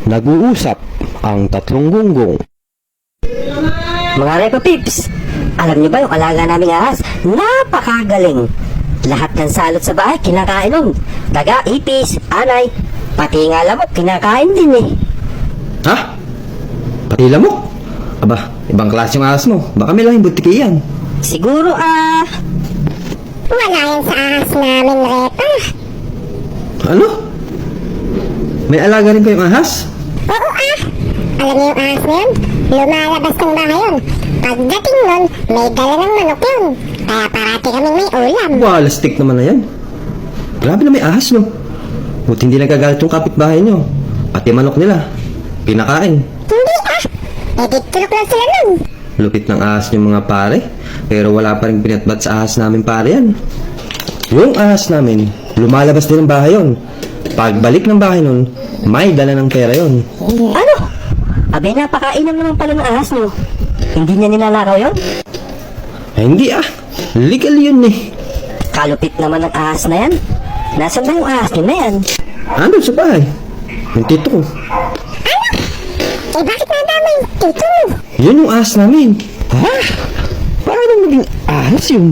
Nag-uusap ang tatlong gunggong. Mga Reco Pips, alam niyo ba yung alaga naming ahas? Napakagaling! Lahat ng salot sa bahay, kinakain nun. Daga, ipis, anay, pati nga lamok, kinakain din eh. Ha? Pati lamok? Aba, ibang klase yung ahas mo. Baka may lahing butiki yan. Siguro Wala yan sa ahas namin, Repa. Ano? May alaga rin kayong ahas? Oo Alam niyo yung ahas na yun? Lumalabas ng bahay yun. Pagdating nun, may dala ng manok yun. Kaya parati kaming may ulam. Walastik naman na yan. Grabe na may ahas, no? Buti hindi nagagalit yung kapitbahay nyo. Pati manok nila. Pinakain. Hindi Edit-tulok lang sila nun. Lupit ng ahas yung mga pare. Pero wala pa rin pinatbat sa ahas namin pare yan. Yung ahas namin, lumalabas din ng bahay yun. Pagbalik ng bahay nun, may dala ng pera yun. ano? Abay, napakainam naman pala ng ahas niyo. Hindi niya nilalakaw yun? Hindi legal yun eh. Kalupit naman ng ahas na yan. Nasaan ba yung ahas niyo na yan? Andun sa bahay. Yung tito ko. Bakit nadama yung tito mo? Yun yung ahas namin. Ha? Paano naging ahas yun?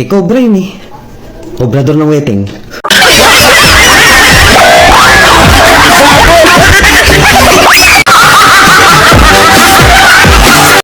Cobra yun eh. Obrador ng wedding.